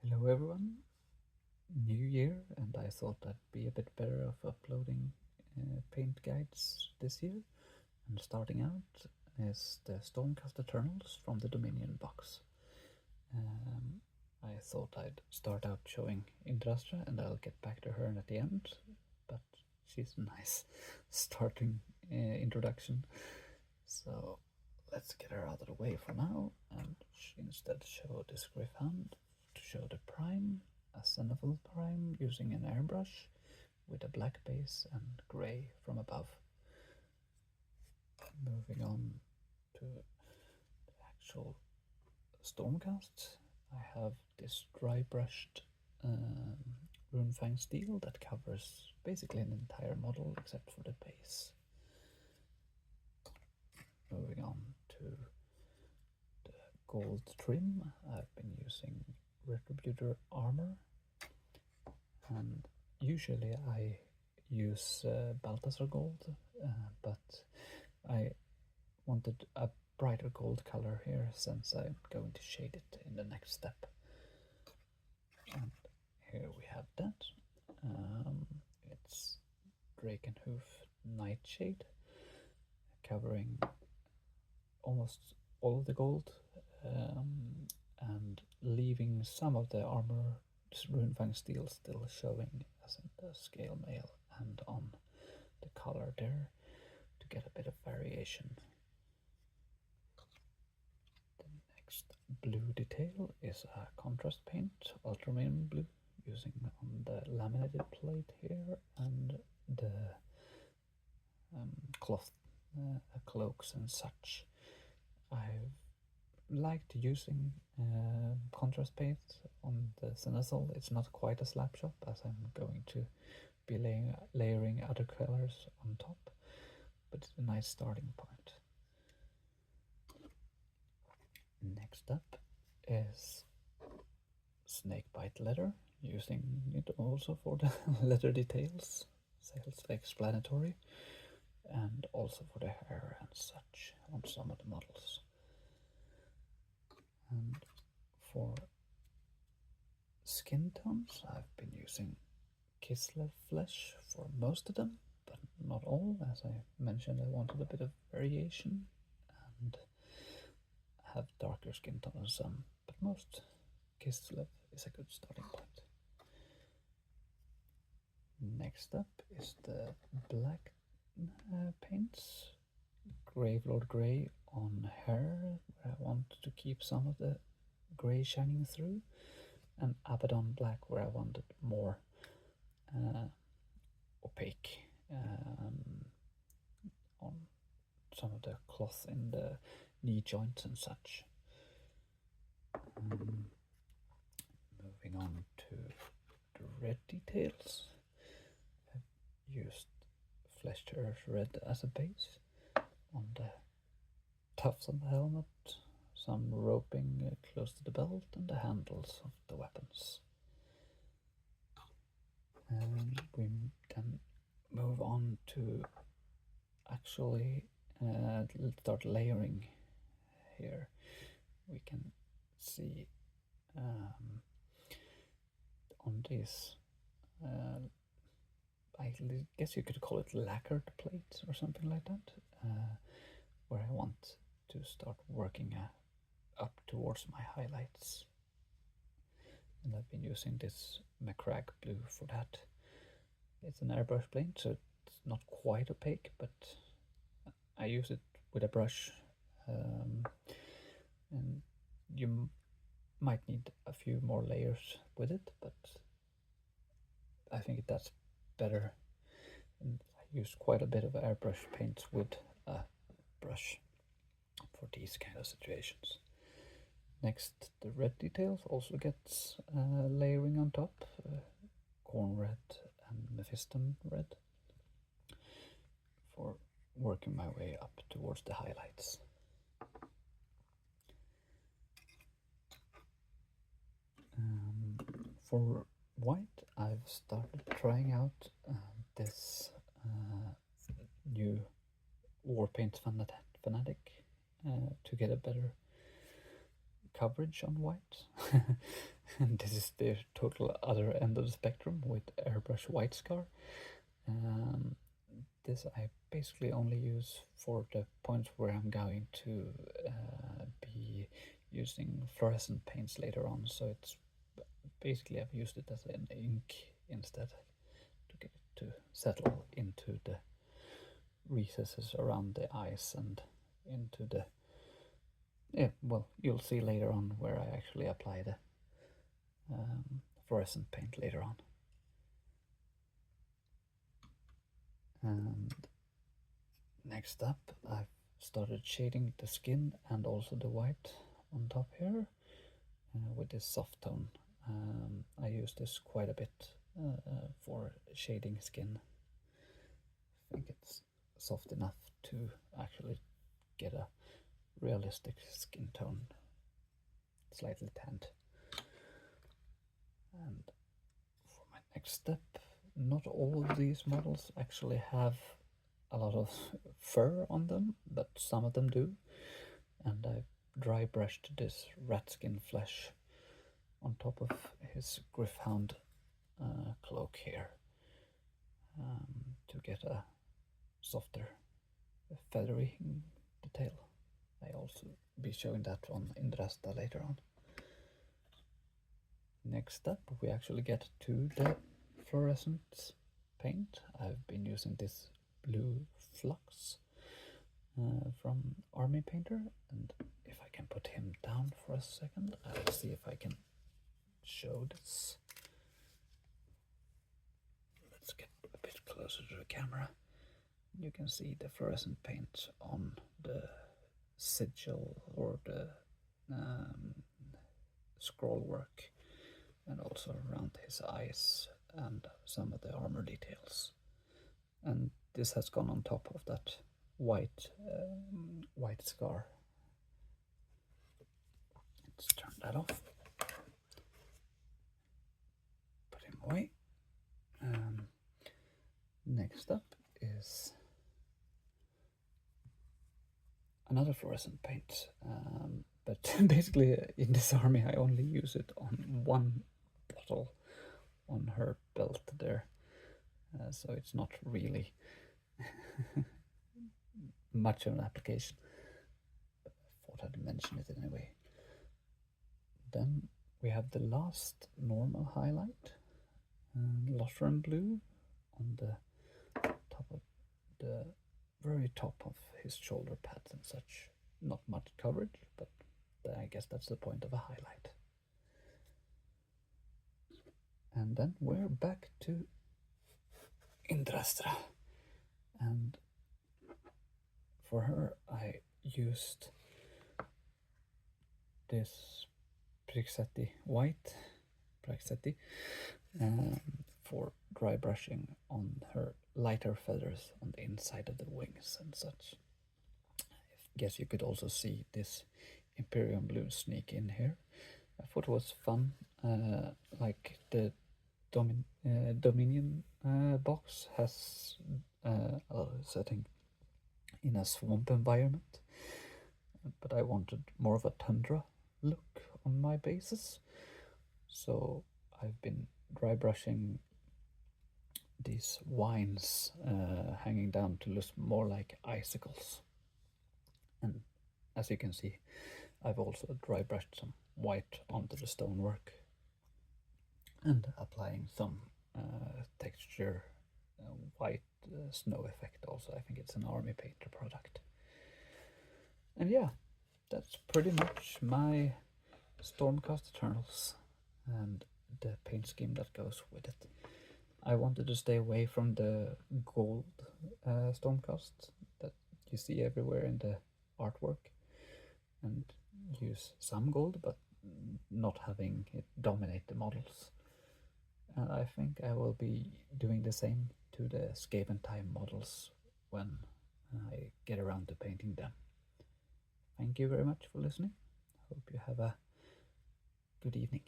Hello everyone, new year, and I thought I'd be a bit better of uploading paint guides this year. And starting out is the Stormcast Eternals from the Dominion box. I thought I'd start out showing Indrastra and I'll get back to her at the end, but she's a nice starting introduction. So let's get her out of the way for now and instead show this Griff hand to show the prime, a Cenophyll prime using an airbrush with a black base and grey from above. Moving on to the actual Stormcast, I have this dry brushed Runefang steel that covers basically an entire model except for the base. Moving on to the gold trim, I've been using Retributor armor, and usually I use Balthasar gold, but I wanted a brighter gold color here since I'm going to shade it in the next step. And here we have that. It's Drakenhoof Nightshade, covering almost all of the gold and leaving some of the armor Runefang steel still showing as in the scale mail and on the color there to get a bit of variation. The next blue detail is a contrast paint, ultramarine blue, using on the laminated plate here and the cloth cloaks and such. I've liked using contrast paint on the Cenophyll. It's not quite a slap shop as I'm going to be layering other colors on top, but it's a nice starting point. Next up is snakebite leather, using it also for the leather details, self-explanatory, and also for the hair and such on some of the models. And for skin tones, I've been using Kislev flesh for most of them, but not all. As I mentioned, I wanted a bit of variation and have darker skin tone on some, but most Kislev is a good starting point. Next up is the black paints, Gravelord Grey on hair, where I want to keep some of the grey shining through, and Abaddon Black, where I wanted more opaque on some of the cloth in the knee joints and such. Moving on to the red details, I've used Flesh to Earth red as a base on the tufts on the helmet, some roping close to the belt, and the handles of the weapons. And we then move on to actually start layering here. We can see on this, I guess you could call it lacquered plate or something like that, where I want to start working up towards my highlights. And I've been using this Macragge blue for that. It's an airbrush paint, so it's not quite opaque, but I use it with a brush, and you might need a few more layers with it, but I think that's better. And I use quite a bit of airbrush paints with a brush for these kind of situations. Next, the red details also gets layering on top, corn red and Mephiston red, for working my way up towards the highlights. For white, I've started trying out this new Warpaint Fanatic to get a better coverage on white. And this is the total other end of the spectrum with airbrush white scar. This I basically only use for the points where I'm going to be using fluorescent paints later on, so it's basically I've used it as an ink instead to get it to settle into the recesses around the eyes and into the well, you'll see later on where I actually apply the fluorescent paint later on. And next up, I've started shading the skin and also the white on top here with this soft tone. I use this quite a bit for shading skin. I think it's soft enough to actually get a realistic skin tone, slightly tanned. And for my next step, not all of these models actually have a lot of fur on them, but some of them do. And I've dry brushed this rat skin flesh on top of his Griffhound cloak here to get a softer feathery detail. I also be showing that on Indrasta later on. Next up, we actually get to the fluorescent paint. I've been using this blue flux from Army Painter, and if I can put him down for a second, I'll see if I can show this. Let's get a bit closer to the camera. You can see the fluorescent paint on the sigil or the scroll work, and also around his eyes and some of the armor details. And this has gone on top of that white scar. Let's turn that off. Put him away. Next up is another fluorescent paint, but basically in this army I only use it on one bottle on her belt there, so it's not really much of an application, but I thought I'd mention it anyway. Then we have the last normal highlight, Lothran blue, on the top of the very top of his shoulder pads and such. Not much coverage, but I guess that's the point of a highlight. And then we're back to Indrastra, and for her I used this Praxetti white for dry brushing on her lighter feathers on the inside of the wings and such. I guess you could also see this Imperium blue sneak in here. I thought it was fun, like the Dominion box has a setting in a swamp environment, but I wanted more of a tundra look on my bases, so I've been dry brushing these vines hanging down to look more like icicles. And as you can see, I've also dry brushed some white onto the stonework and applying some texture white snow effect also. I think it's an Army Painter product. And yeah, that's pretty much my Stormcast Eternals and the paint scheme that goes with it. I wanted to stay away from the gold Stormcast that you see everywhere in the artwork, and use some gold, but not having it dominate the models. And I think I will be doing the same to the Skaven Time models when I get around to painting them. Thank you very much for listening. Hope you have a good evening.